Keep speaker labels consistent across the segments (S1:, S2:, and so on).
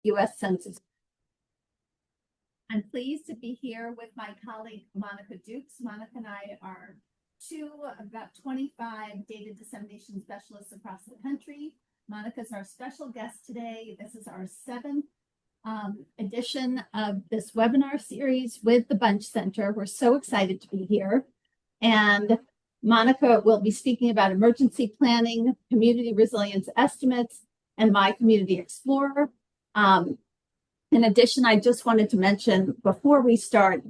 S1: U.S. Census. I'm pleased to be here with my colleague, Monica Dukes. Monica and I are two about 25 data dissemination specialists across the country. Monica's our special guest today. This is our seventh edition of this webinar series with the Bunch Center. We're so excited to be here. And Monica will be speaking about emergency planning, community resilience estimates, and My Community Explorer. In addition, I just wanted to mention before we start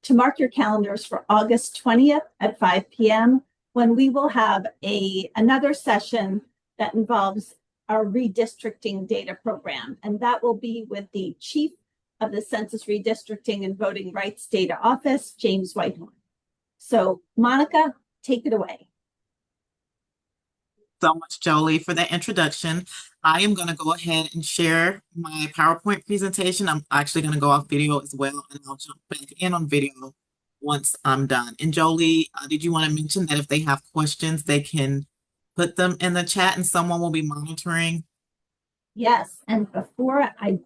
S1: to mark your calendars for August 20th at 5 p.m. when we will have another session that involves our redistricting data program. And that will be with the chief of the Census Redistricting and Voting Rights Data Office, James Whitehorn. So Monica, take it away.
S2: So much, Jolie, for that introduction. I am going to go ahead and share my PowerPoint presentation. I'm actually going to go off video as well, and I'll jump back in on video once I'm done. And Jolie, did you want to mention that if they have questions, they can put them in the chat and someone will be monitoring?
S1: Yes, and before I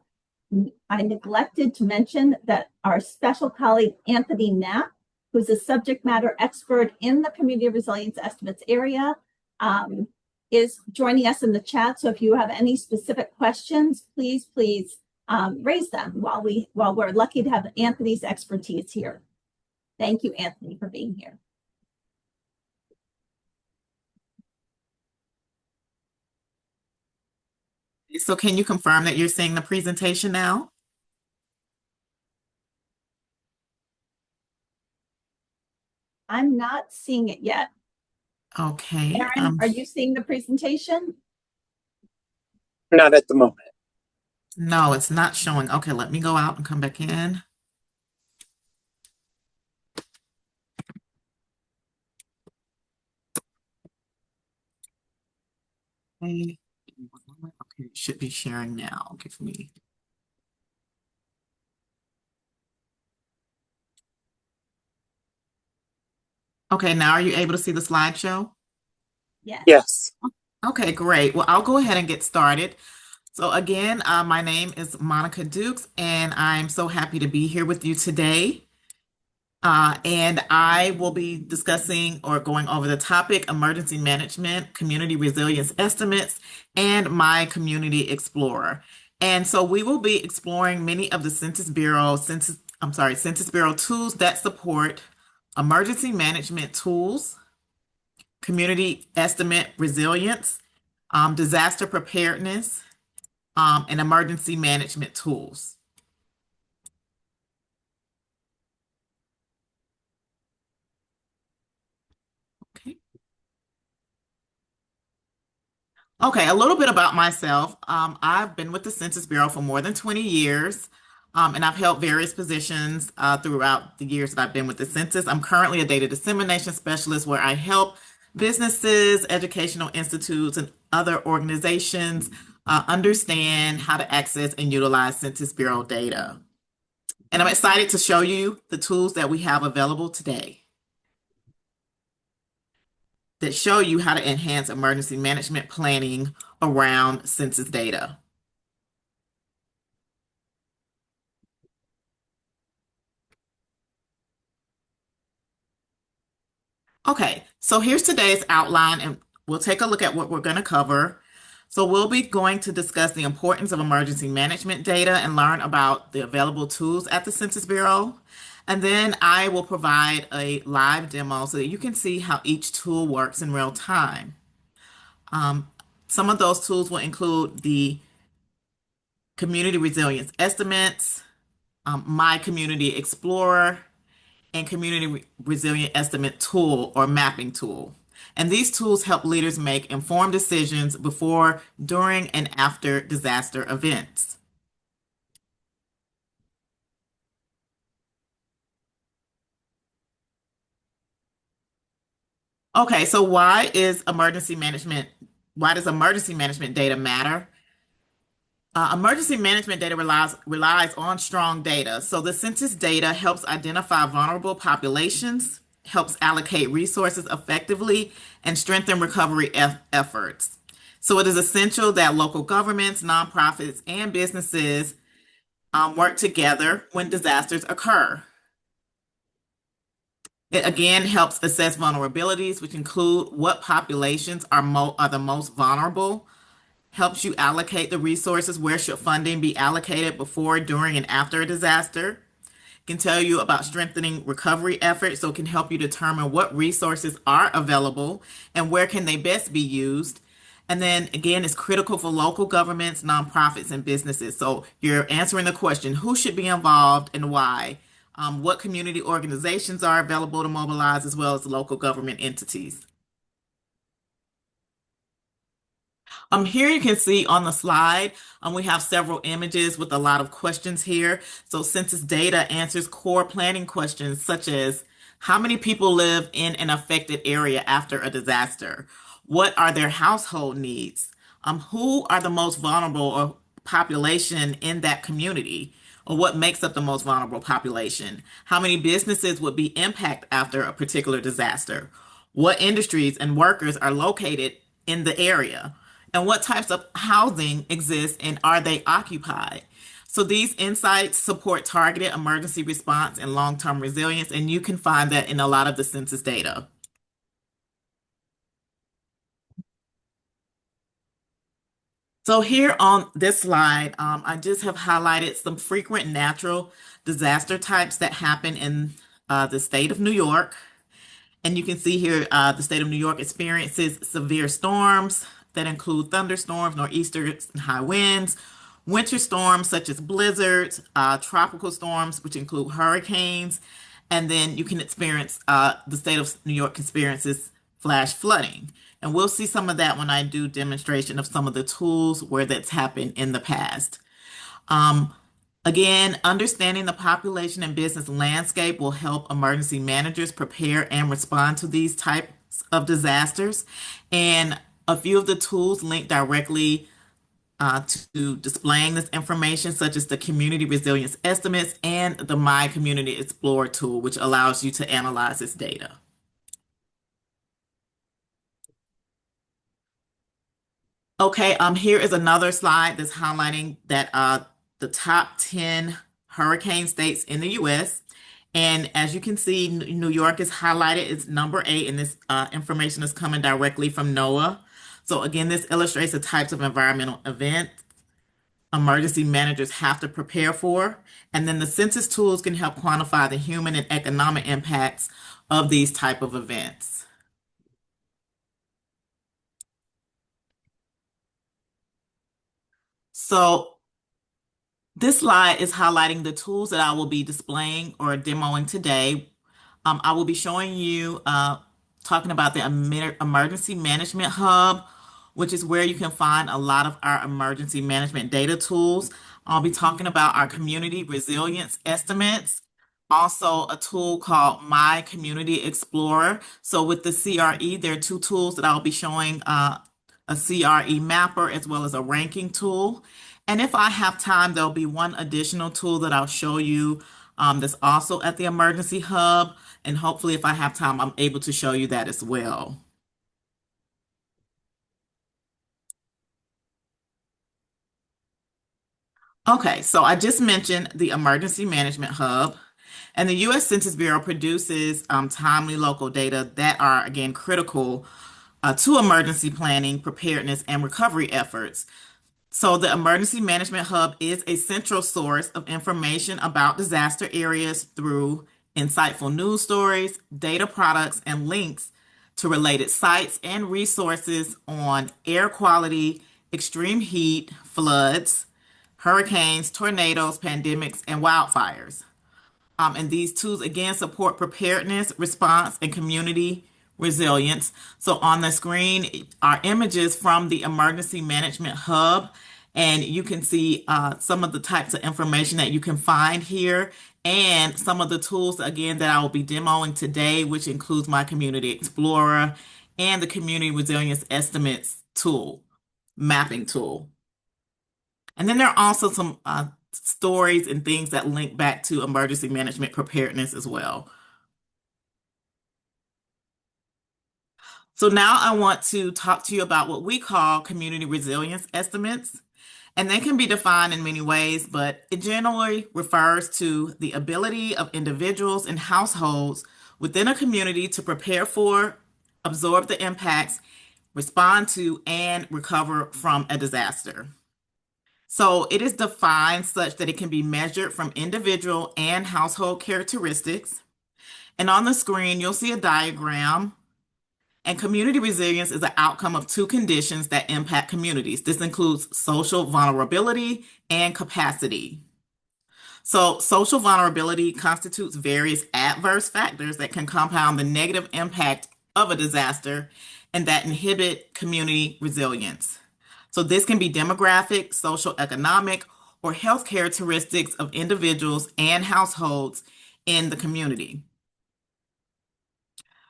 S1: neglected to mention that our special colleague, Anthony Knapp, who's a subject matter expert in the community resilience estimates area, is joining us in the chat. So if you have any specific questions, please raise them while we're lucky to have Anthony's expertise here. Thank you, Anthony, for being here.
S2: So can you confirm that you're seeing the presentation now?
S1: I'm not seeing it yet.
S2: Okay.
S1: Erin, are you seeing the presentation?
S3: Not at the moment.
S2: No, it's not showing. Okay, let me go out and come back in. Okay, it should be sharing now. Give me. Okay, now are you able to see the slideshow?
S1: Yes.
S3: Yes.
S2: Okay, great. Well, I'll go ahead and get started. So again, my name is Monica Dukes, and I'm so happy to be here with you today. And I will be discussing or going over the topic emergency management, community resilience estimates, and My Community Explorer. And so we will be exploring many of the Census Bureau tools that support emergency management tools, community estimate resilience, disaster preparedness, and emergency management tools. Okay, a little bit about myself. I've been with the Census Bureau for more than 20 years, and I've held various positions throughout the years that I've been with the Census. I'm currently a data dissemination specialist where I help businesses, educational institutes, and other organizations understand how to access and utilize Census Bureau data. And I'm excited to show you the tools that we have available today that show you how to enhance emergency management planning around census data. Okay, so here's today's outline, and we'll take a look at what we're going to cover. So we'll be going to discuss the importance of emergency management data and learn about the available tools at the Census Bureau. And then I will provide a live demo so that you can see how each tool works in real time. Some of those tools will include the community resilience estimates, My Community Explorer, and community resilient estimate tool or mapping tool. And these tools help leaders make informed decisions before, during, and after disaster events. Okay, so why does emergency management data matter? Emergency management data relies on strong data. So the census data helps identify vulnerable populations, helps allocate resources effectively, and strengthen recovery efforts. So it is essential that local governments, nonprofits, and businesses work together when disasters occur. It again helps assess vulnerabilities, which include what populations are the most vulnerable, helps you allocate the resources, where should funding be allocated before, during, and after a disaster. Can tell you about strengthening recovery efforts, so it can help you determine what resources are available and where can they best be used. And then again, it's critical for local governments, nonprofits, and businesses. So you're answering the question, who should be involved and why? What community organizations are available to mobilize, as well as local government entities. Here you can see on the slide, we have several images with a lot of questions here. So census data answers core planning questions such as how many people live in an affected area after a disaster? What are their household needs? Who are the most vulnerable or population in that community? Or what makes up the most vulnerable population? How many businesses would be impacted after a particular disaster? What industries and workers are located in the area? And what types of housing exist and are they occupied? So these insights support targeted emergency response and long-term resilience, and you can find that in a lot of the census data. So here on this slide, I just have highlighted some frequent natural disaster types that happen in the state of New York. And you can see here the state of New York experiences severe storms that include thunderstorms, nor'easters, and high winds, winter storms such as blizzards, tropical storms, which include hurricanes, and then you can experience the state of New York experiences flash flooding. And we'll see some of that when I do demonstration of some of the tools where that's happened in the past. Um, Again, understanding the population and business landscape will help emergency managers prepare and respond to these types of disasters. And a few of the tools link directly to displaying this information, such as the Community Resilience Estimates and the My Community Explorer tool, which allows you to analyze this data. Okay, here is another slide that's highlighting that the top 10 hurricane states in the U.S. And as you can see, New York is highlighted. It's number 8, and this information is coming directly from NOAA. So again, this illustrates the types of environmental events emergency managers have to prepare for. And then the census tools can help quantify the human and economic impacts of these type of events. So this slide is highlighting the tools that I will be displaying or demoing today. I will be showing you, talking about the Emergency Management Hub, which is where you can find a lot of our emergency management data tools. I'll be talking about our community resilience estimates, also a tool called My Community Explorer. So with the CRE, there are two tools that I'll be showing, a CRE mapper as well as a ranking tool. And if I have time, there'll be one additional tool that I'll show you that's also at the Emergency Hub. And hopefully, if I have time, I'm able to show you that as well. Okay, so I just mentioned the Emergency Management Hub, and the U.S. Census Bureau produces timely local data that are, again, critical to emergency planning, preparedness, and recovery efforts. So the Emergency Management Hub is a central source of information about disaster areas through insightful news stories, data products, and links to related sites and resources on air quality, extreme heat, floods, hurricanes, tornadoes, pandemics, and wildfires. And these tools again support preparedness, response, and community resilience. So on the screen are images from the Emergency Management Hub, and you can see some of the types of information that you can find here and some of the tools again that I will be demoing today, which includes My Community Explorer and the Community Resilience Estimates tool, mapping tool. And then there are also some stories and things that link back to emergency management preparedness as well. So now I want to talk to you about what we call community resilience estimates. And they can be defined in many ways, but it generally refers to the ability of individuals and households within a community to prepare for, absorb the impacts, respond to, and recover from a disaster. So it is defined such that it can be measured from individual and household characteristics. And on the screen, you'll see a diagram. And community resilience is the outcome of two conditions that impact communities. This includes social vulnerability and capacity. So, social vulnerability constitutes various adverse factors that can compound the negative impact of a disaster and that inhibit community resilience. So, this can be demographic, social, economic, or health characteristics of individuals and households in the community.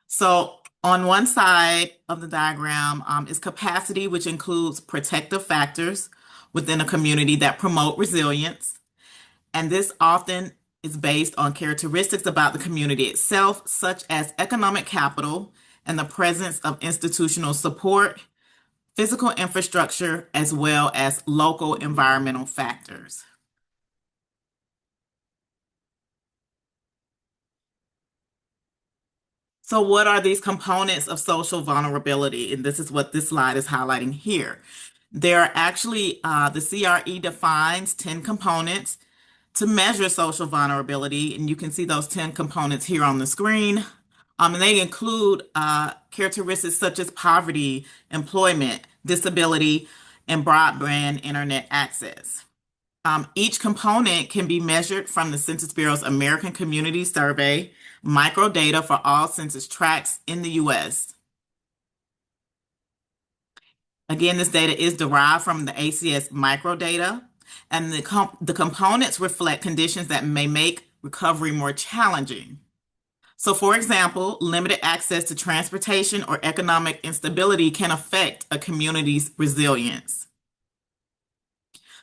S2: So on one side of the diagram is capacity, which includes protective factors within a community that promote resilience. And this often is based on characteristics about the community itself, such as economic capital and the presence of institutional support, physical infrastructure, as well as local environmental factors. So what are these components of social vulnerability? And this is what this slide is highlighting here. There are actually, the CRE defines 10 components to measure social vulnerability, and you can see those 10 components here on the screen. And they include characteristics such as poverty, employment, disability, and broadband internet access. Each component can be measured from the Census Bureau's American Community Survey, microdata for all census tracts in the U.S. Again, this data is derived from the ACS microdata, and the components reflect conditions that may make recovery more challenging. So, for example, limited access to transportation or economic instability can affect a community's resilience.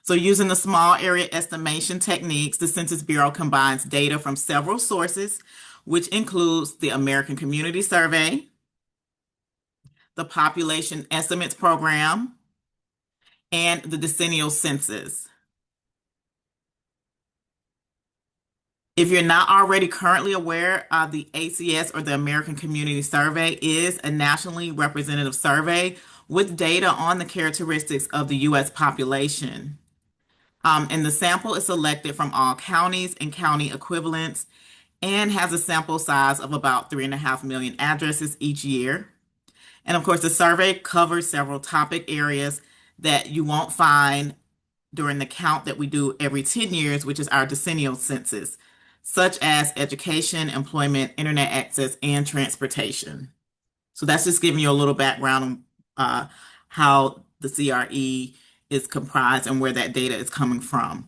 S2: So using the small area estimation techniques, the Census Bureau combines data from several sources, which includes the American Community Survey, the Population Estimates Program, and the decennial census. If you're not already currently aware, the ACS, or the American Community Survey, is a nationally representative survey with data on the characteristics of the U.S. population. And the sample is selected from all counties and county equivalents and has a sample size of about 3.5 million addresses each year. And of course, the survey covers several topic areas that you won't find during the count that we do every 10 years, which is our decennial census, such as education, employment, internet access, and transportation. So that's just giving you a little background on how the CRE is comprised and where that data is coming from.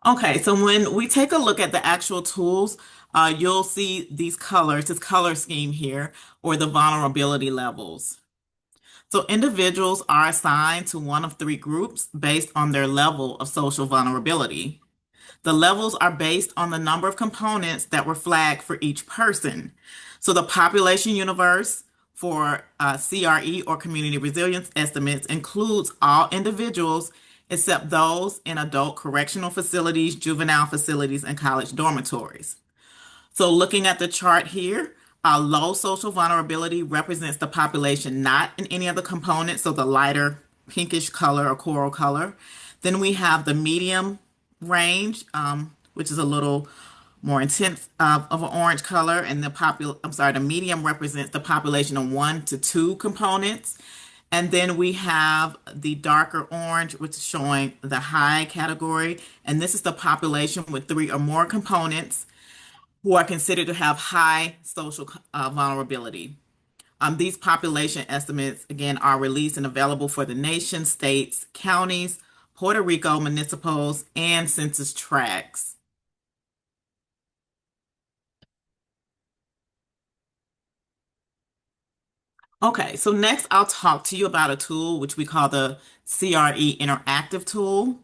S2: Okay, so when we take a look at the actual tools, you'll see these colors, this color scheme here, or the vulnerability levels. So individuals are assigned to one of three groups based on their level of social vulnerability. The levels are based on the number of components that were flagged for each person. So the population universe for CRE, or community resilience estimates, includes all individuals except those in adult correctional facilities, juvenile facilities, and college dormitories. So looking at the chart here, low social vulnerability represents the population not in any of the components, so the lighter pinkish color or coral color. Then we have the medium range, which is a little more intense of an orange color, and the medium represents the population of 1 to 2 components. And then we have the darker orange, which is showing the high category, and this is the population with 3 or more components who are considered to have high social vulnerability. These population estimates, again, are released and available for the nation, states, counties, Puerto Rico municipals, and census tracts. Okay, so next I'll talk to you about a tool which we call the CRE Interactive Tool.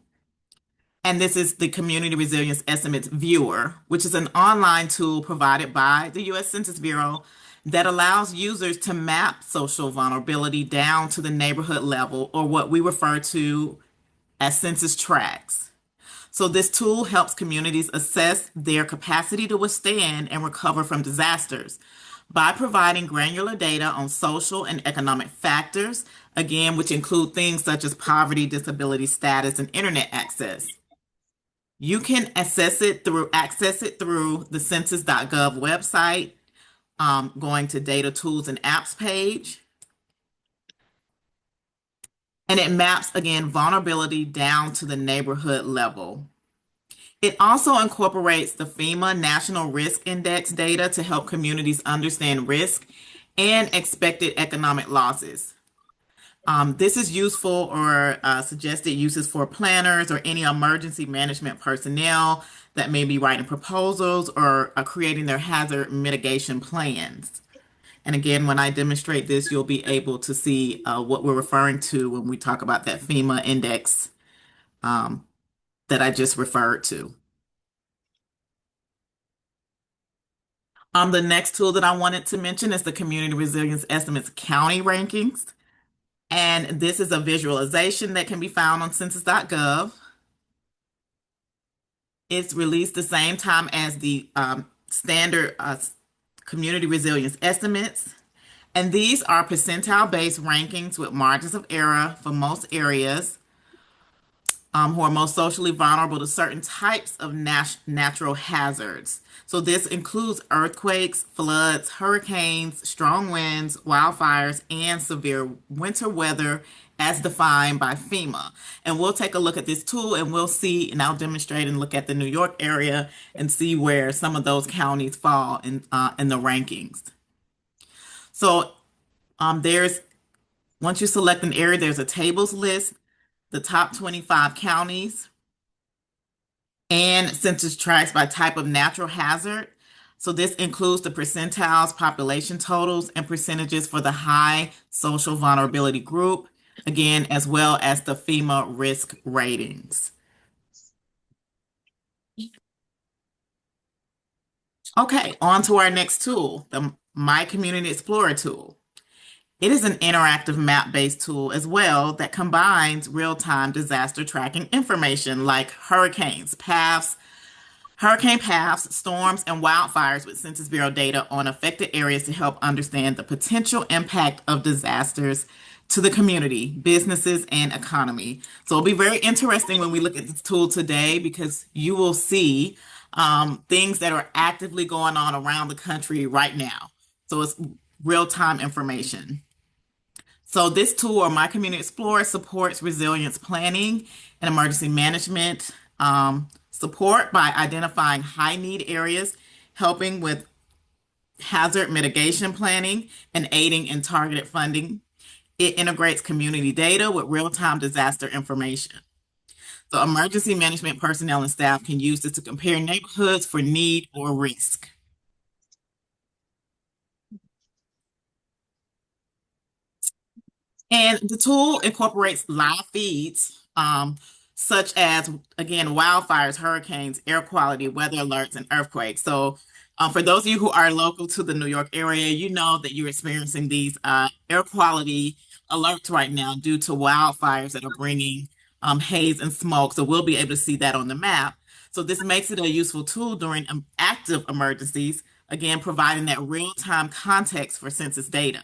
S2: And this is the Community Resilience Estimates Viewer, which is an online tool provided by the U.S. Census Bureau that allows users to map social vulnerability down to the neighborhood level, or what we refer to as census tracts. So this tool helps communities assess their capacity to withstand and recover from disasters by providing granular data on social and economic factors, again, which include things such as poverty, disability status, and internet access. You can access it through the census.gov website, going to data tools and apps page. And it maps, again, vulnerability down to the neighborhood level. It also incorporates the FEMA National Risk Index data to help communities understand risk and expected economic losses. This is useful or suggested uses for planners or any emergency management personnel that may be writing proposals or creating their hazard mitigation plans. And again, when I demonstrate this, you'll be able to see what we're referring to when we talk about that FEMA index that I just referred to. The next tool that I wanted to mention is the Community Resilience Estimates County Rankings. And this is a visualization that can be found on census.gov. It's released the same time as the standard community resilience estimates. And these are percentile-based rankings with margins of error for most areas who are most socially vulnerable to certain types of natural hazards. So this includes earthquakes, floods, hurricanes, strong winds, wildfires, and severe winter weather as defined by FEMA. And we'll take a look at this tool and we'll see, and I'll demonstrate and look at the New York area and see where some of those counties fall in the rankings. So once you select an area, there's a tables list, the top 25 counties, and census tracts by type of natural hazard. So this includes the percentiles, population totals, and percentages for the high social vulnerability group, again, as well as the FEMA risk ratings. Okay, on to our next tool, the My Community Explorer tool. It is an interactive map-based tool as well that combines real-time disaster tracking information like hurricane paths, storms, and wildfires with Census Bureau data on affected areas to help understand the potential impact of disasters to the community, businesses, and economy. So it'll be very interesting when we look at this tool today because you will see things that are actively going on around the country right now. So it's real-time information. So this tool, or My Community Explorer, supports resilience planning and emergency management support by identifying high-need areas, helping with hazard mitigation planning, and aiding in targeted funding. It integrates community data with real-time disaster information. So emergency management personnel and staff can use this to compare neighborhoods for need or risk. And the tool incorporates live feeds, such as, again, wildfires, hurricanes, air quality, weather alerts, and earthquakes. So for those of you who are local to the New York area, you know that you're experiencing these air quality alerts right now due to wildfires that are bringing haze and smoke. So we'll be able to see that on the map. So this makes it a useful tool during active emergencies, again, providing that real-time context for census data.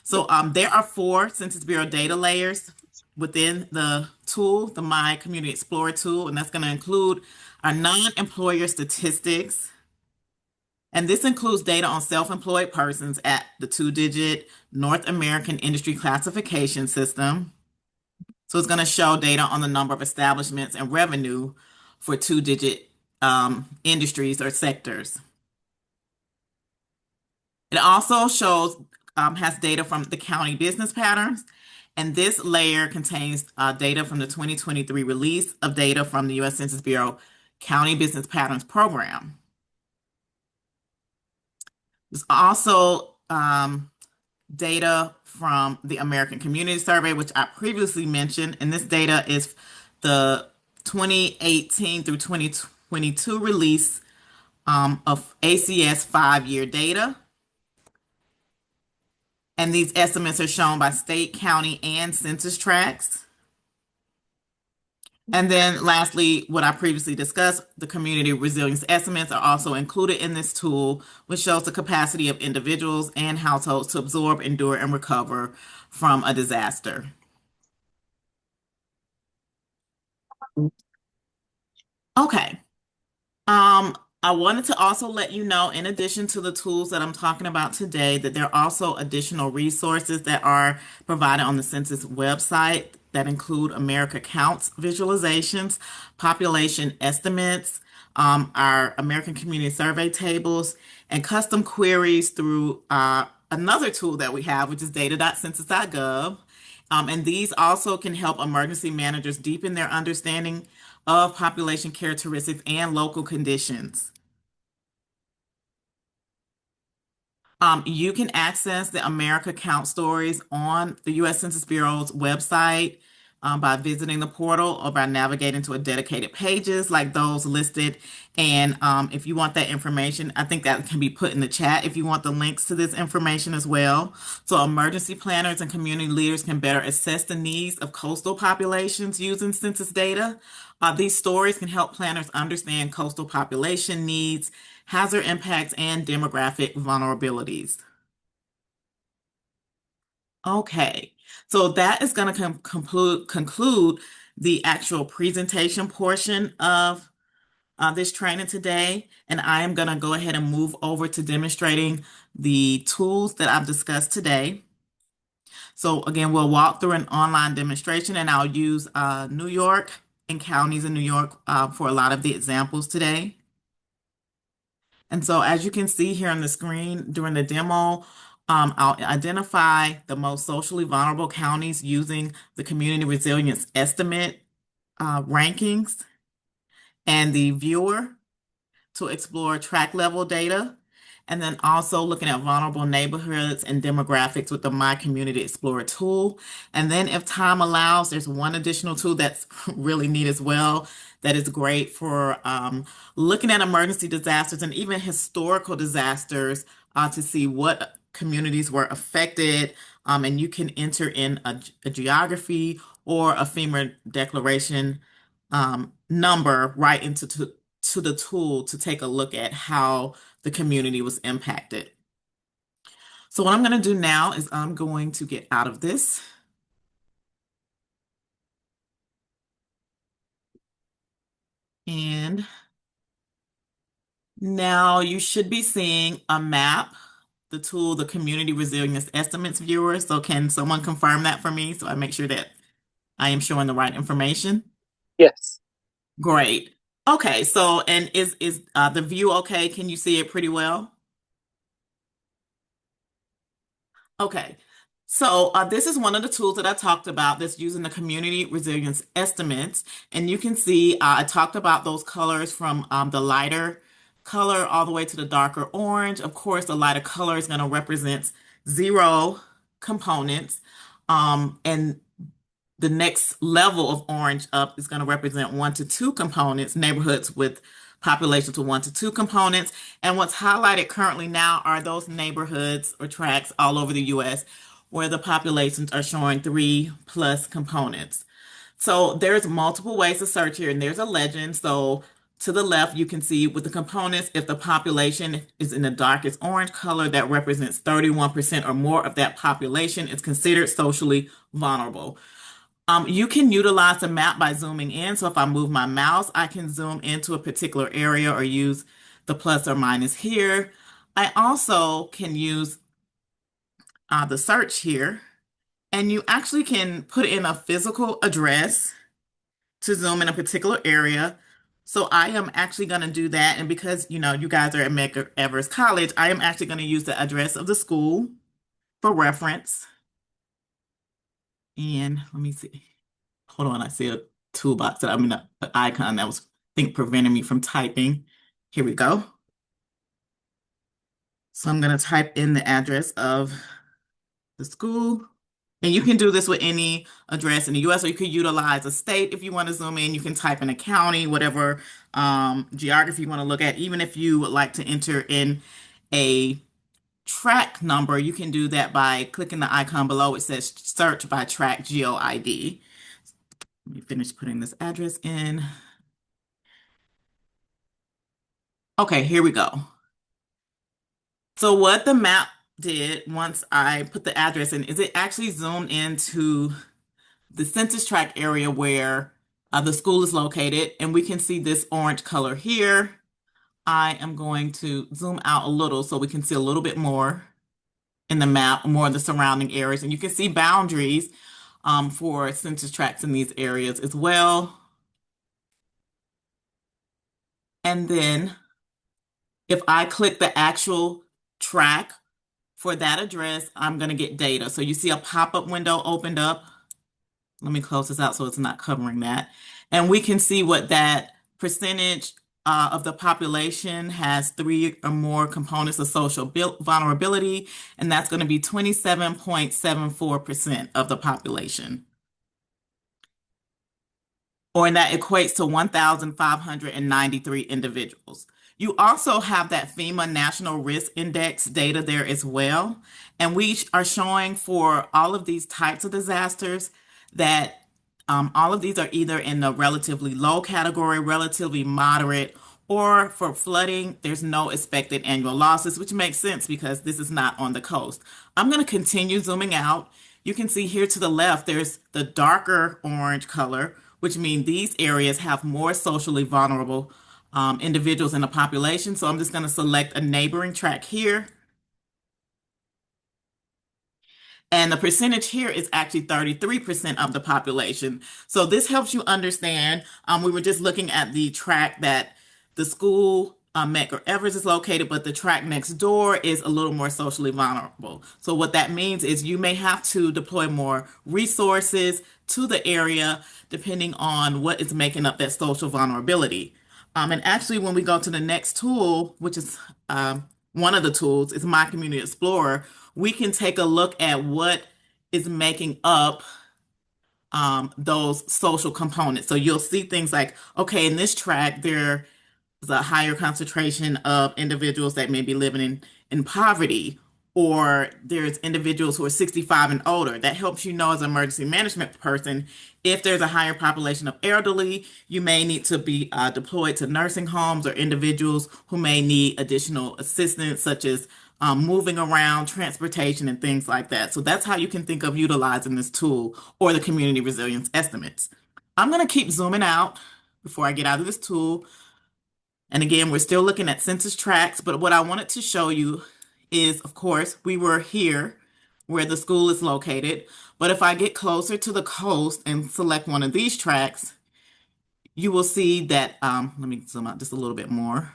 S2: So there are 4 Census Bureau data layers within the tool, the My Community Explorer tool, and that's going to include our non-employer statistics. And this includes data on self-employed persons at the 2-digit North American Industry Classification System. So it's going to show data on the number of establishments and revenue for 2-digit industries or sectors. It also has data from the county business patterns, and this layer contains data from the 2023 release of data from the U.S. Census Bureau County Business Patterns Program. There's also data from the American Community Survey, which I previously mentioned, and this data is the 2018 through 2022 release of ACS 5-year data. And these estimates are shown by state, county, and census tracts. And then lastly, what I previously discussed, the community resilience estimates are also included in this tool, which shows the capacity of individuals and households to absorb, endure, and recover from a disaster. Okay. I wanted to also let you know, in addition to the tools that I'm talking about today, that there are also additional resources that are provided on the census website that include America Counts visualizations, population estimates, our American Community Survey tables, and custom queries through another tool that we have, which is data.census.gov. And these also can help emergency managers deepen their understanding of population characteristics and local conditions. You can access the America Count stories on the U.S. Census Bureau's website by visiting the portal or by navigating to a dedicated pages like those listed. And if you want that information, I think that can be put in the chat if you want the links to this information as well. So emergency planners and community leaders can better assess the needs of coastal populations using census data. These stories can help planners understand coastal population needs, hazard impacts, and demographic vulnerabilities. Okay, so that is going to conclude the actual presentation portion of this training today, and I am going to go ahead and move over to demonstrating the tools that I've discussed today. So again, we'll walk through an online demonstration, and I'll use New York and counties in New York for a lot of the examples today. And so as you can see here on the screen during the demo, I'll identify the most socially vulnerable counties using the Community Resilience Estimate rankings and the viewer to explore track level data, and then also looking at vulnerable neighborhoods and demographics with the My Community Explorer tool. And then if time allows, there's one additional tool that's really neat as well that is great for looking at emergency disasters and even historical disasters to see what communities were affected. And you can enter in a geography or a FEMA declaration number right into to the tool to take a look at how the community was impacted. So what I'm going to do now is I'm going to get out of this. And now you should be seeing a map, the tool, the Community Resilience Estimates viewer. So can someone confirm that for me so I make sure that I am showing the right information?
S3: Yes.
S2: Great. Okay, so and is the view okay? Can you see it pretty well? Okay, so this is one of the tools that I talked about that's using the community resilience estimates. And you can see I talked about those colors from the lighter color all the way to the darker orange. Of course, the lighter color is going to represent 0 components. And the next level of orange up is going to represent 1 to 2 components, neighborhoods with population to 1 to 2 components. And what's highlighted currently now are those neighborhoods or tracts all over the US where the populations are showing 3+ components. So there's multiple ways to search here, and there's a legend. So to the left, you can see with the components, if the population is in the darkest orange color, that represents 31% or more of that population is considered socially vulnerable. You can utilize the map by zooming in. So if I move my mouse, I can zoom into a particular area or use the plus or minus here. I also can use the search here, and you actually can put in a physical address to zoom in a particular area. So I am actually going to do that. And because, you know, you guys are at Medgar Evers College, I am actually going to use the address of the school for reference. And let me see. Hold on, I see a toolbox that I'm in an icon that was, I think, preventing me from typing. Here we go. So I'm going to type in the address of the school. And you can do this with any address in the US, or you could utilize a state if you want to zoom in. You can type in a county, whatever geography you want to look at, even if you would like to enter in a track number, you can do that by clicking the icon below. It says search by track GeoID. Let me finish putting this address in. Okay, here we go. So what the map did once I put the address in is it actually zoomed into the census tract area where the school is located, and we can see this orange color here. I am going to zoom out a little so we can see a little bit more in the map, more of the surrounding areas, and you can see boundaries for census tracts in these areas as well. And then if I click the actual track for that address, I'm going to get data. So you see a pop-up window opened up. Let me close this out so it's not covering that. And we can see what that percentage of the population has 3 or more components of social vulnerability, and that's going to be 27.74% of the population. And that equates to 1,593 individuals. You also have that FEMA National Risk Index data there as well. And we are showing for all of these types of disasters that all of these are either in the relatively low category, relatively moderate, or for flooding, there's no expected annual losses, which makes sense because this is not on the coast. I'm going to continue zooming out. You can see here to the left, there's the darker orange color, which means these areas have more socially vulnerable individuals in the population. So I'm just going to select a neighboring tract here. And the percentage here is actually 33% of the population. So this helps you understand. We were just looking at the tract that the school, Medgar Evers, is located, but the tract next door is a little more socially vulnerable. So what that means is you may have to deploy more resources to the area depending on what is making up that social vulnerability. And actually, when we go to the next tool, which is one of the tools, is My Community Explorer, we can take a look at what is making up those social components. So you'll see things like, okay, in this track, there's a higher concentration of individuals that may be living in poverty, or there's individuals who are 65 and older. That helps you know as an emergency management person, if there's a higher population of elderly, you may need to be deployed to nursing homes, or individuals who may need additional assistance, such as moving around, transportation, and things like that. So that's how you can think of utilizing this tool or the community resilience estimates. I'm going to keep zooming out before I get out of this tool. And again, we're still looking at census tracts, but what I wanted to show you is, of course, we were here where the school is located. But if I get closer to the coast and select one of these tracts, you will see that, let me zoom out just a little bit more.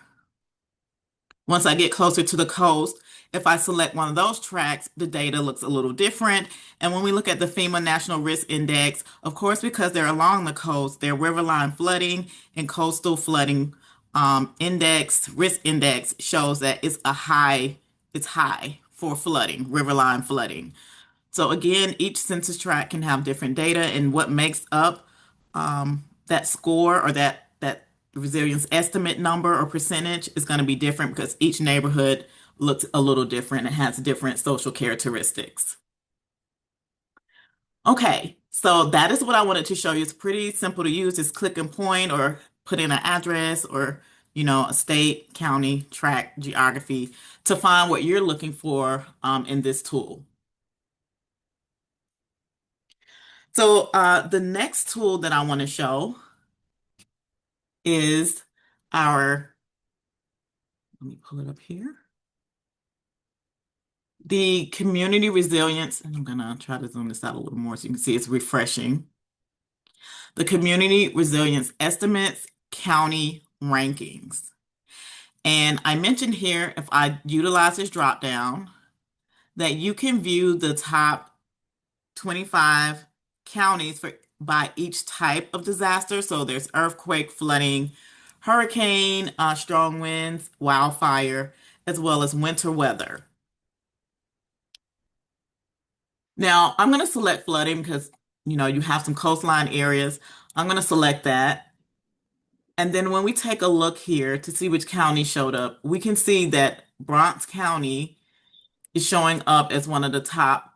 S2: Once I get closer to the coast, if I select one of those tracts, the data looks a little different. And when we look at the FEMA National Risk Index, of course, because they're along the coast, their riverline flooding and coastal flooding risk index shows that it's high for flooding, riverline flooding. So again, each census tract can have different data, and what makes up that score or that resilience estimate number or percentage is going to be different because each neighborhood looks a little different and has different social characteristics. Okay, so that is what I wanted to show you. It's pretty simple to use. Just click and point or put in an address or, a state, county, tract, geography to find what you're looking for in this tool. So the next tool that I want to show is let me pull it up here. The community resilience, and I'm gonna try to zoom this out a little more so you can see it's refreshing. The community resilience estimates county rankings. And I mentioned here, if I utilize this drop down, that you can view the top 25 counties by each type of disaster. So there's earthquake, flooding, hurricane, strong winds, wildfire, as well as winter weather. Now, I'm going to select flooding because, you have some coastline areas. I'm going to select that. And then when we take a look here to see which county showed up, we can see that Bronx County is showing up as one of the top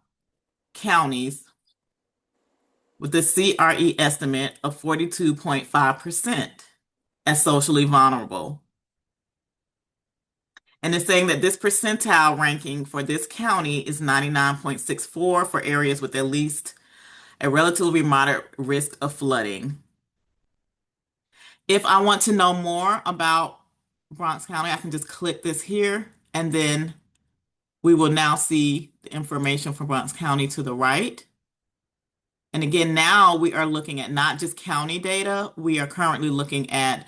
S2: counties with the CRE estimate of 42.5% as socially vulnerable. And it's saying that this percentile ranking for this county is 99.64 for areas with at least a relatively moderate risk of flooding. If I want to know more about Bronx County, I can just click this here, and then we will now see the information for Bronx County to the right. And again, now we are looking at not just county data, we are currently looking at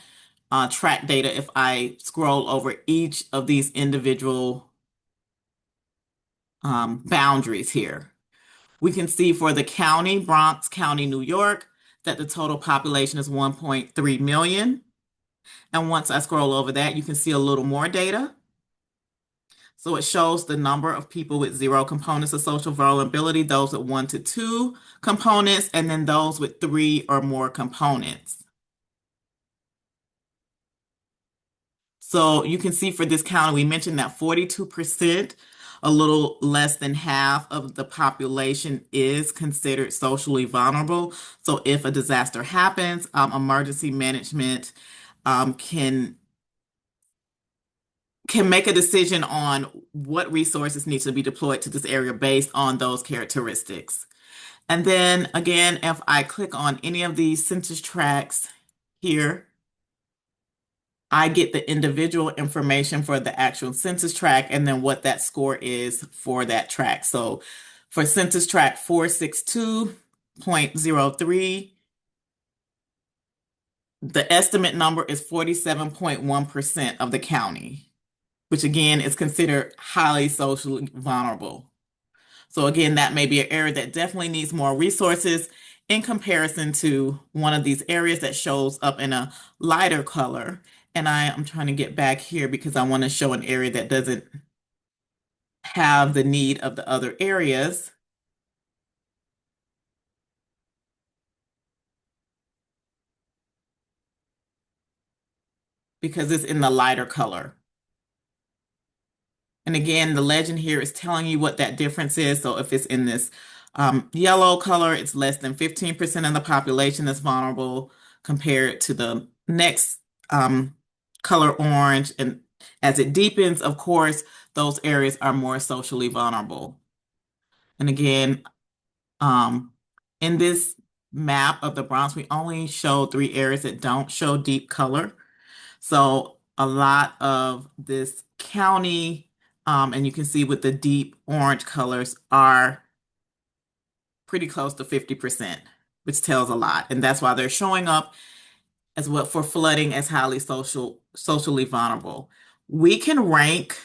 S2: track data if I scroll over each of these individual boundaries here. We can see for the county, Bronx County, New York, that the total population is 1.3 million. And once I scroll over that, you can see a little more data. So it shows the number of people with 0 components of social vulnerability, those with 1 to 2 components, and then those with 3 or more components. So you can see for this county, we mentioned that 42%, a little less than half of the population is considered socially vulnerable. So if a disaster happens, emergency management can make a decision on what resources need to be deployed to this area based on those characteristics. And then again, if I click on any of these census tracts here, I get the individual information for the actual census tract and then what that score is for that tract. So for census tract 462.03, the estimate number is 47.1% of the county, which again is considered highly socially vulnerable. So again, that may be an area that definitely needs more resources in comparison to one of these areas that shows up in a lighter color. And I'm trying to get back here because I want to show an area that doesn't have the need of the other areas. Because it's in the lighter color. And again, the legend here is telling you what that difference is. So if it's in this yellow color, it's less than 15% of the population that's vulnerable compared to the next color orange. And as it deepens, of course, those areas are more socially vulnerable. And again, in this map of the Bronx, we only show 3 areas that don't show deep color. So a lot of this county, and you can see with the deep orange colors, are pretty close to 50%, which tells a lot. And that's why they're showing up as well for flooding as highly socially vulnerable. We can rank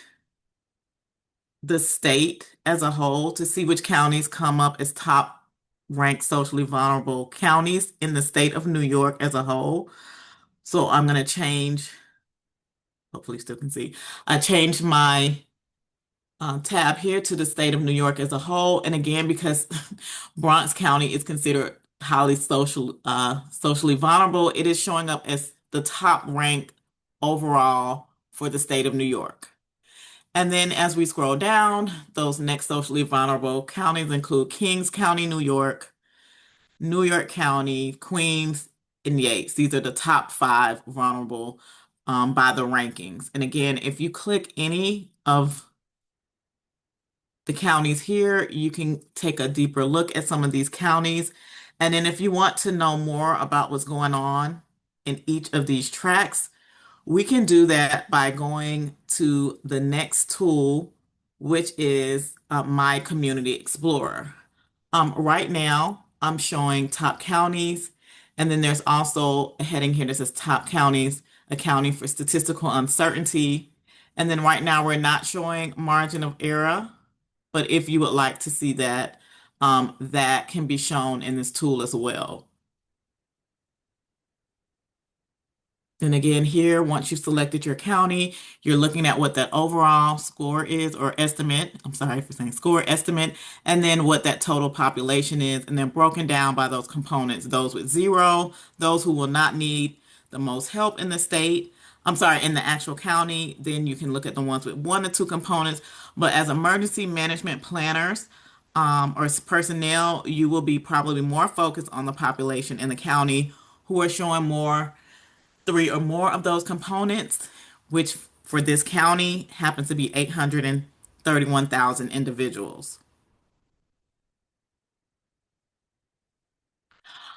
S2: the state as a whole to see which counties come up as top ranked socially vulnerable counties in the state of New York as a whole. So I'm going to change, hopefully you still can see, I changed my tab here to the state of New York as a whole. And again, because Bronx County is considered highly socially vulnerable, it is showing up as the top rank overall for the state of New York. And then as we scroll down, those next socially vulnerable counties include Kings County, New York County, Queens, and Yates. These are the top 5 vulnerable by the rankings. And again, if you click any of the counties here, you can take a deeper look at some of these counties. And then if you want to know more about what's going on in each of these tracks, we can do that by going to the next tool, which is My Community Explorer. Right now, I'm showing top counties, and then there's also a heading here that says top counties, accounting for statistical uncertainty. And then right now, we're not showing margin of error. But if you would like to see that, that can be shown in this tool as well. Then again here, once you've selected your county, you're looking at what that overall score is or estimate. I'm sorry for saying score estimate, and then what that total population is, and then broken down by those components, those with 0, those who will not need the most help in the state. I'm sorry, in the actual county. Then you can look at the ones with 1 to 2 components, But as emergency management planners or personnel, you will be probably more focused on the population in the county who are showing more three or more of those components, which for this county happens to be 831,000 individuals.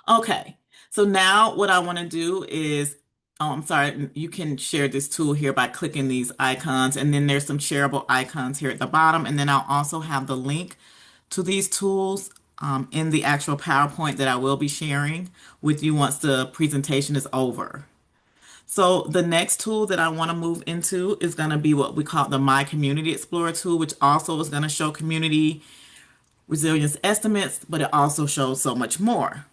S2: Okay, so now what I want to do is, oh, I'm sorry, you can share this tool here by clicking these icons, and then there's some shareable icons here at the bottom, and then I'll also have the link to these tools in the actual PowerPoint that I will be sharing with you once the presentation is over. So the next tool that I want to move into is going to be what we call the My Community Explorer tool, which also is going to show community resilience estimates, but it also shows so much more.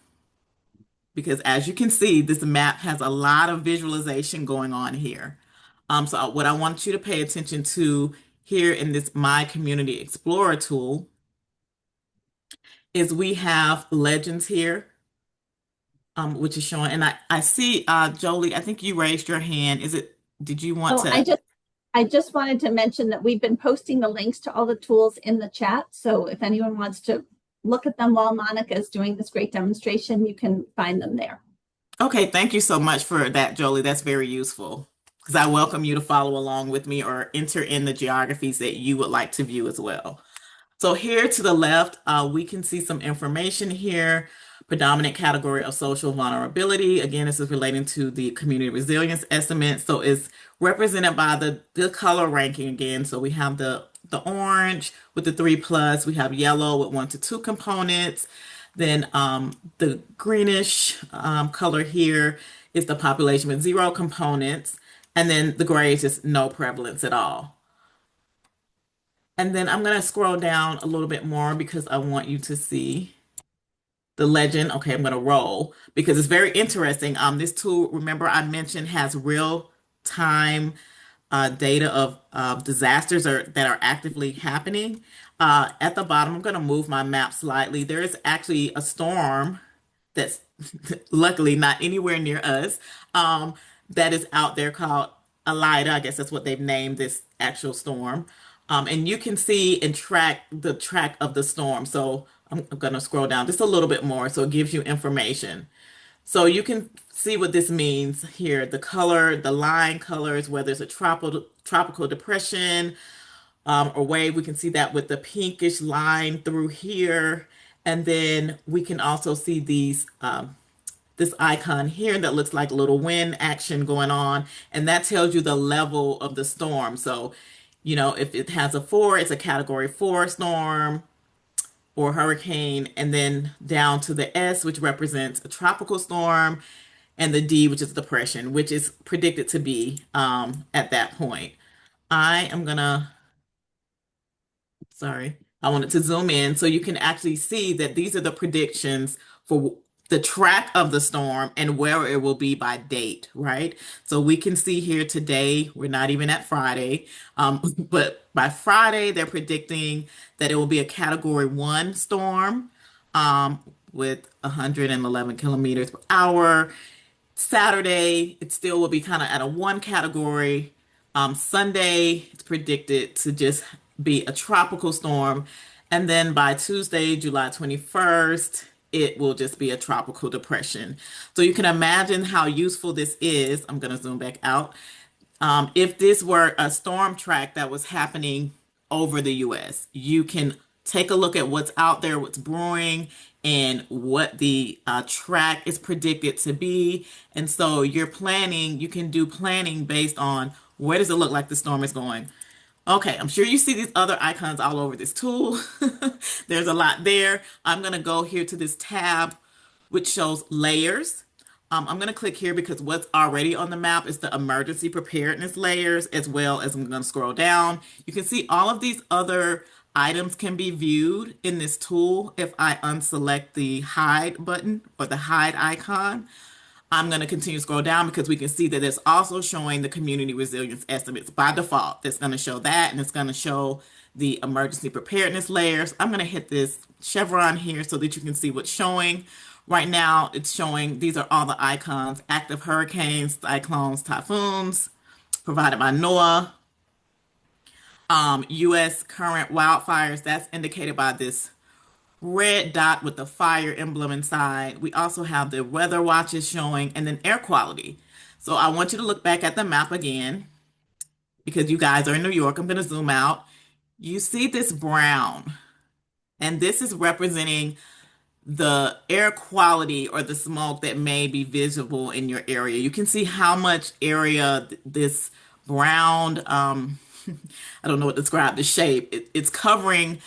S2: Because as you can see, this map has a lot of visualization going on here. So what I want you to pay attention to here in this My Community Explorer tool is we have legends here, which is showing, and I see, Jolie, I think you raised your hand. Did you want
S1: Oh,
S2: to?
S1: I just wanted to mention that we've been posting the links to all the tools in the chat. So if anyone wants to look at them while Monica is doing this great demonstration, you can find them there.
S2: Okay, thank you so much for that, Jolie. That's very useful because I welcome you to follow along with me or enter in the geographies that you would like to view as well. So here to the left, we can see some information here. Predominant category of social vulnerability. Again, this is relating to the community resilience estimate. So it's represented by the color ranking again. So we have the orange with the 3+, we have yellow with 1 to 2 components. Then the greenish color here is the population with 0 components. And then the gray is just no prevalence at all. And then I'm going to scroll down a little bit more because I want you to see the legend. Okay, I'm going to roll because it's very interesting. This tool, remember I mentioned, has real time data of disasters that are actively happening. At the bottom, I'm going to move my map slightly. There is actually a storm that's luckily not anywhere near us, that is out there called Alida. I guess that's what they've named this actual storm. And you can see and track the track of the storm. So I'm going to scroll down just a little bit more so it gives you information. So you can see what this means here. The color, the line colors, whether it's a tropical depression or wave, we can see that with the pinkish line through here. And then we can also see this icon here that looks like little wind action going on, and that tells you the level of the storm. So, if it has a 4, it's a category 4 storm or hurricane, and then down to the S, which represents a tropical storm, and the D, which is depression, which is predicted to be at that point. I am gonna Sorry, I wanted to zoom in so you can actually see that these are the predictions for the track of the storm and where it will be by date, right? So we can see here today, we're not even at Friday, but by Friday, they're predicting that it will be a category 1 storm with 111 kilometers per hour. Saturday, it still will be kind of at a 1 category. Sunday, it's predicted to just be a tropical storm. And then by Tuesday, July 21st, it will just be a tropical depression. So you can imagine how useful this is. I'm going to zoom back out. If this were a storm track that was happening over the US, you can take a look at what's out there, what's brewing, and what the track is predicted to be. And so you're planning, you can do planning based on where does it look like the storm is going. Okay, I'm sure you see these other icons all over this tool. There's a lot there. I'm going to go here to this tab, which shows layers. I'm going to click here because what's already on the map is the emergency preparedness layers, as well as I'm going to scroll down. You can see all of these other items can be viewed in this tool if I unselect the hide button or the hide icon. I'm going to continue to scroll down because we can see that it's also showing the community resilience estimates by default. It's going to show that, and it's going to show the emergency preparedness layers. I'm going to hit this chevron here so that you can see what's showing. Right now, it's showing these are all the icons: active hurricanes, cyclones, typhoons, provided by NOAA. U.S. current wildfires, that's indicated by this red dot with the fire emblem inside. We also have the weather watches showing, and then air quality. So I want you to look back at the map again because you guys are in New York. I'm going to zoom out. You see this brown, and this is representing the air quality or the smoke that may be visible in your area. You can see how much area this brown, I don't know what to describe the shape, it's covering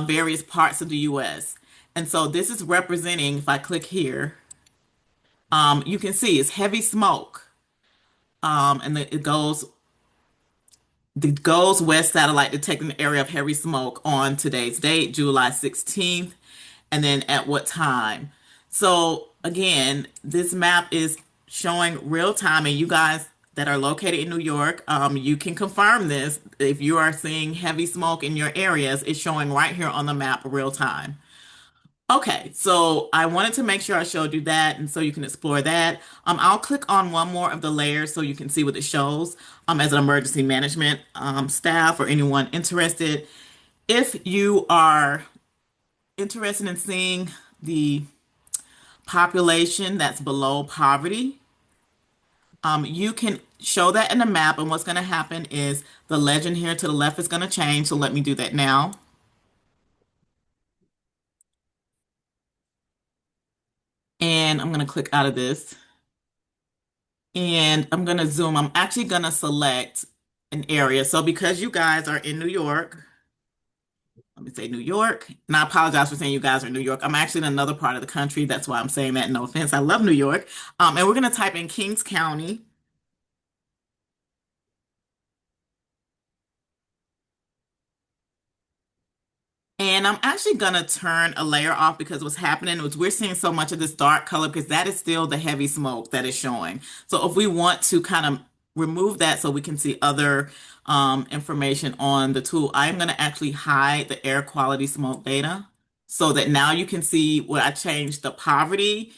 S2: various parts of the US. And so this is representing, if I click here, you can see it's heavy smoke. And it goes the GOES West satellite detecting the area of heavy smoke on today's date, July 16th, and then at what time. So again, this map is showing real time, and you guys that are located in New York, you can confirm this. If you are seeing heavy smoke in your areas, it's showing right here on the map real time. Okay, so I wanted to make sure I showed you that, and so you can explore that. I'll click on one more of the layers so you can see what it shows as an emergency management staff or anyone interested. If you are interested in seeing the population that's below poverty, you can show that in the map, and what's going to happen is the legend here to the left is going to change, so let me do that now. And I'm going to click out of this. And I'm going to zoom. I'm actually going to select an area. So because you guys are in New York, let me say New York. And I apologize for saying you guys are in New York. I'm actually in another part of the country. That's why I'm saying that. No offense. I love New York. And we're going to type in Kings County. And I'm actually going to turn a layer off because what's happening is we're seeing so much of this dark color because that is still the heavy smoke that is showing. So if we want to kind of remove that so we can see other information on the tool, I'm going to actually hide the air quality smoke data so that now you can see what I changed the poverty.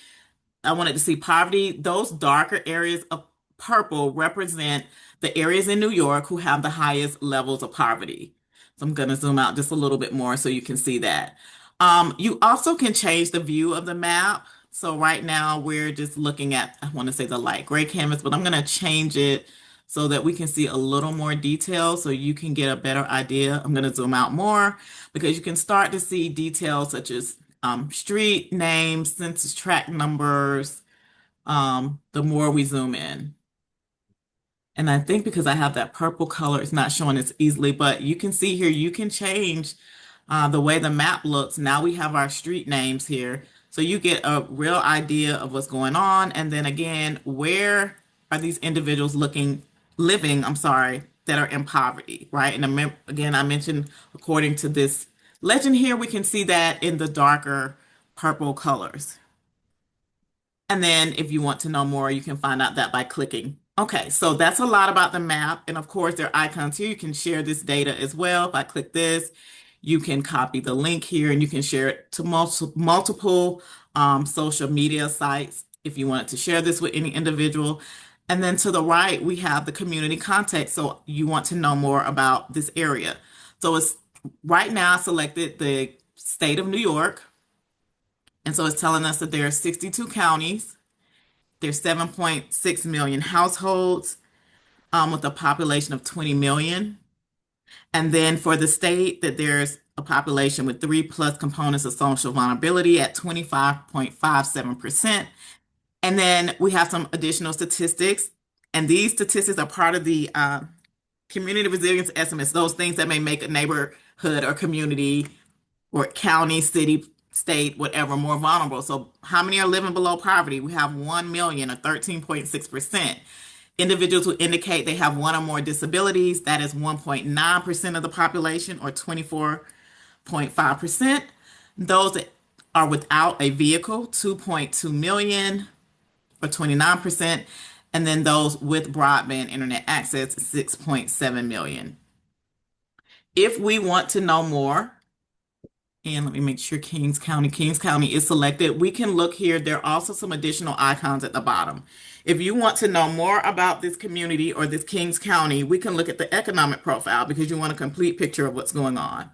S2: I wanted to see poverty. Those darker areas of purple represent the areas in New York who have the highest levels of poverty. So I'm going to zoom out just a little bit more so you can see that. You also can change the view of the map. So right now we're just looking at, I want to say the light gray canvas, but I'm going to change it so that we can see a little more detail so you can get a better idea. I'm going to zoom out more because you can start to see details such as street names, census tract numbers, the more we zoom in. And I think because I have that purple color, it's not showing as easily, but you can see here, you can change the way the map looks. Now we have our street names here. So you get a real idea of what's going on. And then again, where are these individuals living, that are in poverty, right? And again, I mentioned according to this legend here, we can see that in the darker purple colors. And then if you want to know more, you can find out that by clicking. Okay, so that's a lot about the map. And of course, there are icons here. You can share this data as well. If I click this, you can copy the link here and you can share it to multiple social media sites if you wanted to share this with any individual. And then to the right, we have the community context. So you want to know more about this area. So it's right now I selected the state of New York. And so it's telling us that there are 62 counties. There's 7.6 million households with a population of 20 million. And then for the state, that there's a population with 3+ components of social vulnerability at 25.57%. And then we have some additional statistics. And these statistics are part of the community resilience estimates, those things that may make a neighborhood or community or county, city, state, whatever, more vulnerable. So how many are living below poverty? We have 1 million or 13.6%. Individuals who indicate they have one or more disabilities, that is 1.9% of the population or 24.5%. Those that are without a vehicle, 2.2 million or 29%. And then those with broadband internet access, 6.7 million. If we want to know more, and let me make sure Kings County is selected. We can look here. There are also some additional icons at the bottom. If you want to know more about this community or this Kings County, we can look at the economic profile because you want a complete picture of what's going on.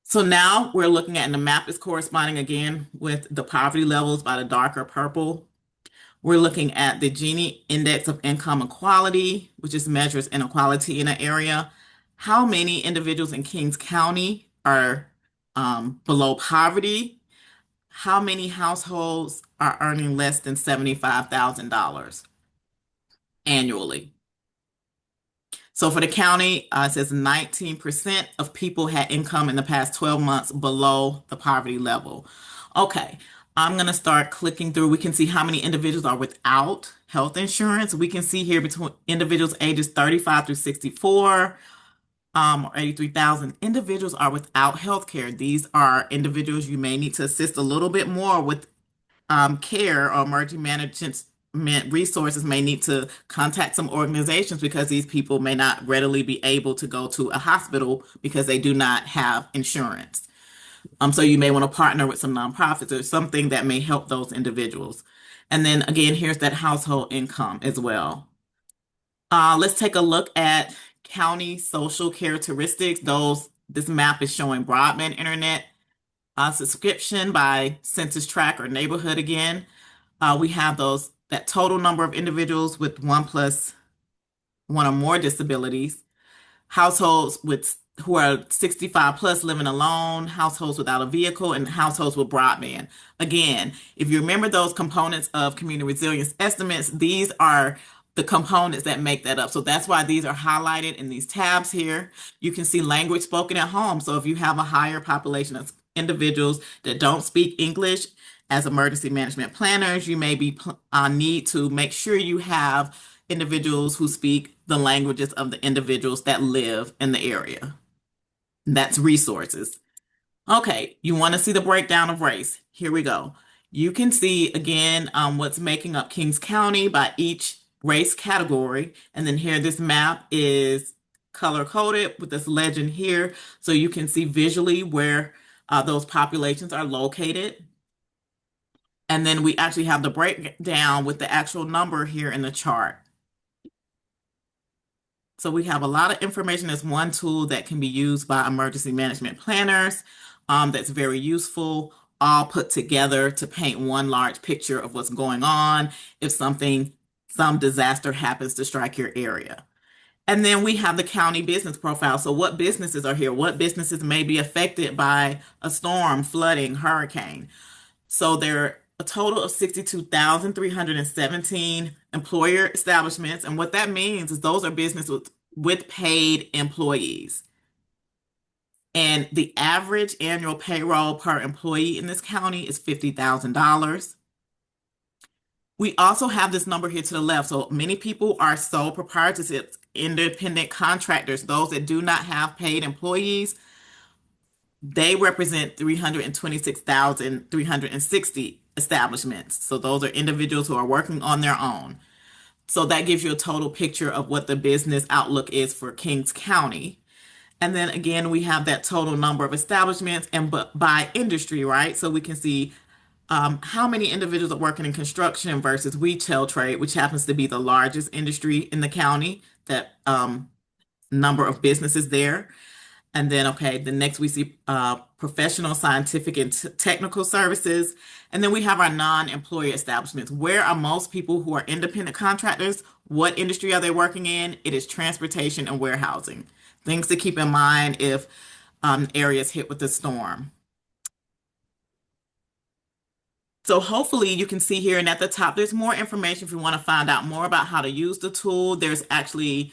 S2: So now we're looking at, and the map is corresponding again with the poverty levels by the darker purple. We're looking at the Gini Index of Income Equality, which is measures inequality in an area. How many individuals in Kings County are below poverty? How many households are earning less than $75,000 annually? So for the county, it says 19% of people had income in the past 12 months below the poverty level. Okay, I'm going to start clicking through. We can see how many individuals are without health insurance. We can see here between individuals ages 35 through 64, or 83,000 individuals are without health care. These are individuals you may need to assist a little bit more with care, or emerging management resources may need to contact some organizations because these people may not readily be able to go to a hospital because they do not have insurance. So you may want to partner with some nonprofits or something that may help those individuals. And then again, here's that household income as well. Let's take a look at county social characteristics. This map is showing broadband internet subscription by census tract or neighborhood again. We have that total number of individuals with one or more disabilities, households who are 65 plus living alone, households without a vehicle, and households with broadband. Again, if you remember those components of community resilience estimates, these are the components that make that up. So that's why these are highlighted in these tabs here. You can see language spoken at home. So if you have a higher population of individuals that don't speak English, as emergency management planners, you may need to make sure you have individuals who speak the languages of the individuals that live in the area. That's resources. Okay, you want to see the breakdown of race. Here we go. You can see again what's making up Kings County by each race category. And then here, this map is color coded with this legend here. So you can see visually where those populations are located. And then we actually have the breakdown with the actual number here in the chart. So we have a lot of information as one tool that can be used by emergency management planners that's very useful, all put together to paint one large picture of what's going on if some disaster happens to strike your area. And then we have the county business profile. So what businesses are here? What businesses may be affected by a storm, flooding, hurricane? So there are a total of 62,317 employer establishments. And what that means is those are businesses with paid employees. And the average annual payroll per employee in this county is $50,000. We also have this number here to the left. So many people are sole proprietorships, independent contractors, those that do not have paid employees. They represent 326,360 establishments. So those are individuals who are working on their own. So that gives you a total picture of what the business outlook is for Kings County. And then again, we have that total number of establishments and by industry, right? So we can see how many individuals are working in construction versus retail trade, which happens to be the largest industry in the county, that number of businesses there. And then, okay, the next we see professional, scientific, and technical services. And then we have our non-employer establishments. Where are most people who are independent contractors? What industry are they working in? It is transportation and warehousing. Things to keep in mind if areas hit with the storm. So hopefully you can see here and at the top, there's more information if you want to find out more about how to use the tool. There's actually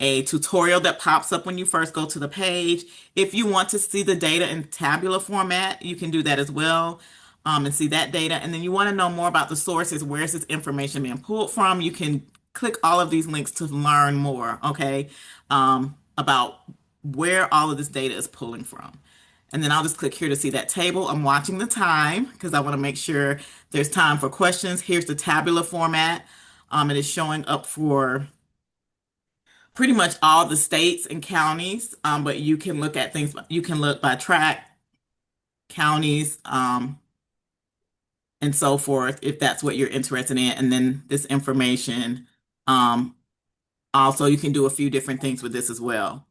S2: a tutorial that pops up when you first go to the page. If you want to see the data in tabular format, you can do that as well and see that data. And then you want to know more about the sources, where is this information being pulled from? You can click all of these links to learn more, okay, about where all of this data is pulling from. And then I'll just click here to see that table. I'm watching the time because I want to make sure there's time for questions. Here's the tabular format. It is showing up for pretty much all the states and counties, but you can look at things, you can look by tract, counties, and so forth, if that's what you're interested in. And then this information, um, also you can do a few different things with this as well.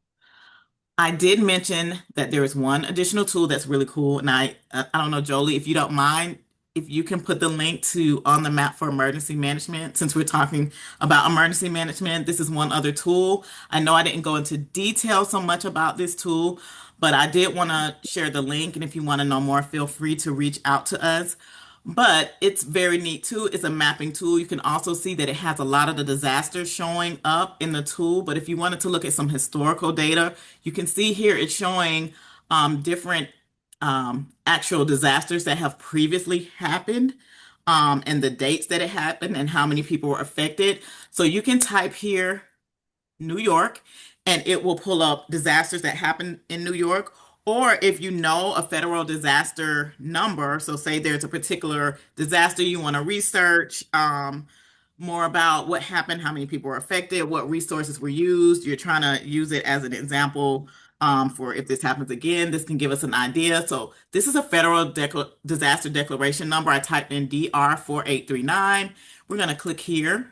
S2: I did mention that there is one additional tool that's really cool, and I don't know, Jolie, if you don't mind, if you can put the link to On the Map for Emergency Management, since we're talking about emergency management, this is one other tool. I know I didn't go into detail so much about this tool, but I did want to share the link, and if you want to know more, feel free to reach out to us. But it's very neat too. It's a mapping tool. You can also see that it has a lot of the disasters showing up in the tool. But if you wanted to look at some historical data, you can see here it's showing different actual disasters that have previously happened, and the dates that it happened and how many people were affected. So you can type here New York, and it will pull up disasters that happened in New York. Or if you know a federal disaster number, so say there's a particular disaster you want to research more about what happened, how many people were affected, what resources were used, you're trying to use it as an example for if this happens again, this can give us an idea. So this is a federal disaster declaration number. I typed in DR 4839. We're going to click here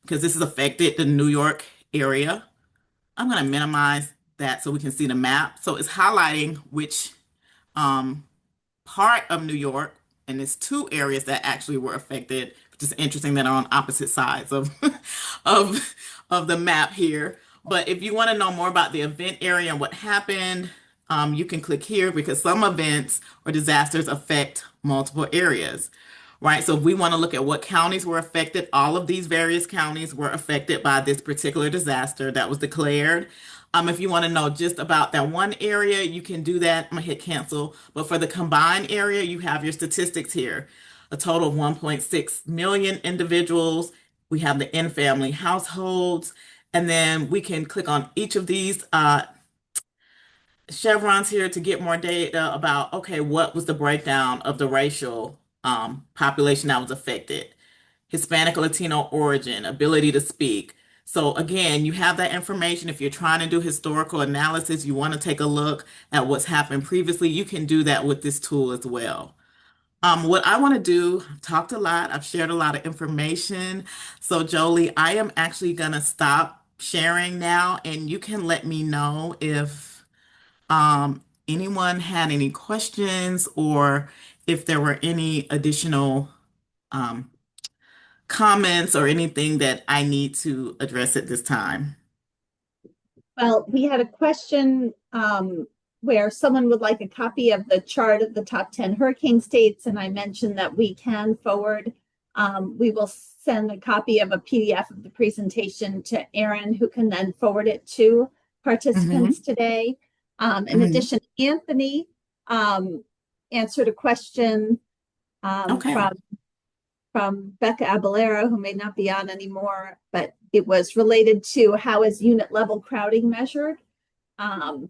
S2: because this has affected the New York area. I'm going to minimize that so we can see the map. So it's highlighting which um, part of New York, and it's two areas that actually were affected, which is interesting that are on opposite sides of of of the map here. But if you want to know more about the event area and what happened, you can click here because some events or disasters affect multiple areas, right? So if we want to look at what counties were affected, all of these various counties were affected by this particular disaster that was declared. If you want to know just about that one area, you can do that. I'm gonna hit cancel. But for the combined area, you have your statistics here. A total of 1.6 million individuals. We have the in-family households. And then we can click on each of these chevrons here to get more data about, okay, what was the breakdown of the racial population that was affected? Hispanic or Latino origin, ability to speak. So again, you have that information. If you're trying to do historical analysis, you want to take a look at what's happened previously, you can do that with this tool as well. What I want to do, I've talked a lot, I've shared a lot of information. So Jolie, I am actually gonna stop sharing now, and you can let me know if anyone had any questions or if there were any additional um, comments or anything that I need to address at this time.
S1: Well, we had a question where someone would like a copy of the chart of the top 10 hurricane states, and I mentioned that we can forward. We will send a copy of a PDF of the presentation to Aaron, who can then forward it to participants today. In addition, Anthony answered a question
S2: Okay.
S1: from Becca Abalera, who may not be on anymore, but it was related to how is unit level crowding measured. Anthony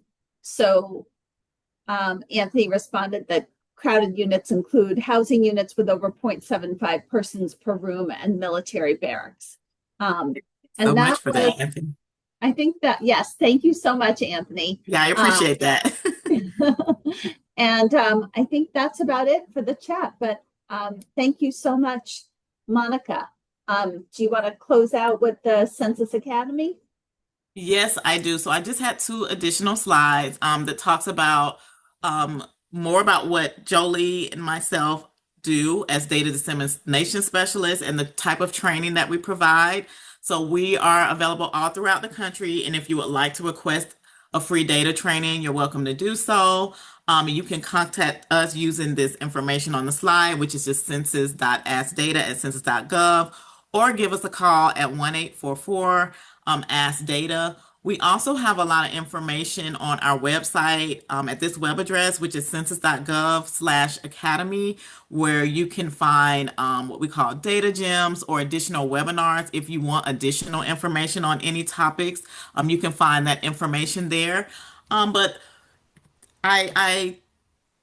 S1: responded that crowded units include housing units with over 0.75 persons per room and military barracks. And
S2: So much
S1: that
S2: for
S1: was,
S2: that, Anthony.
S1: I think that, yes, thank you so much, Anthony.
S2: Yeah, I appreciate that.
S1: And I think that's about it for the chat, but thank you so much, Monica. Do you want to close out with the Census Academy?
S2: Yes, I do. So I just had two additional slides that talks about more about what Jolie and myself do as data dissemination specialists and the type of training that we provide. So we are available all throughout the country, and if you would like to request a free data training, you're welcome to do so. You can contact us using this information on the slide, which is just census.askdata@census.gov, or give us a call at 1-844 Ask Data. We also have a lot of information on our website at this web address, which is census.gov/academy, where you can find what we call data gems or additional webinars. If you want additional information on any topics, you can find that information there. But I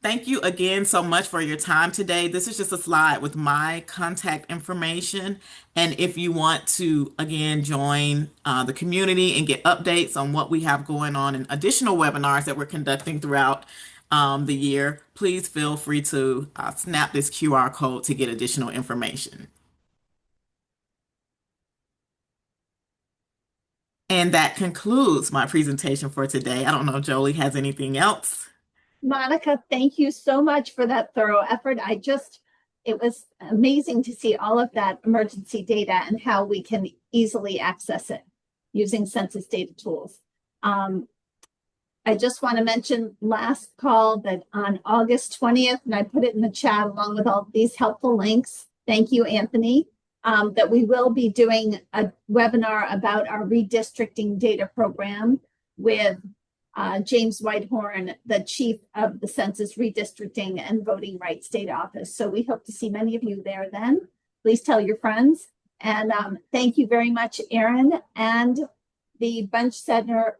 S2: thank you again so much for your time today. This is just a slide with my contact information. And if you want to, again, join the community and get updates on what we have going on and additional webinars that we're conducting throughout the year, please feel free to snap this QR code to get additional information. And that concludes my presentation for today. I don't know if Jolie has anything else.
S1: Monica, thank you so much for that thorough effort. It was amazing to see all of that emergency data and how we can easily access it using census data tools. I just want to mention last call that on August 20th, and I put it in the chat along with all these helpful links. Thank you, Anthony. That we will be doing a webinar about our redistricting data program with James Whitehorn, the chief of the Census Redistricting and Voting Rights Data Office. So we hope to see many of you there then. Please tell your friends. And thank you very much, Erin, and the Bunch Center,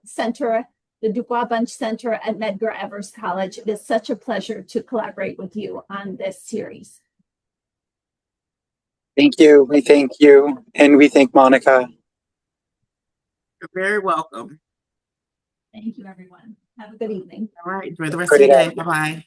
S1: the Dubois Bunch Center at Medgar Evers College. It is such a pleasure to collaborate with you on this series.
S3: Thank you. We thank you. And we thank Monica.
S2: You're very welcome.
S1: Thank you, everyone. Have a good evening.
S2: All right. Enjoy the rest of your day. Bye-bye.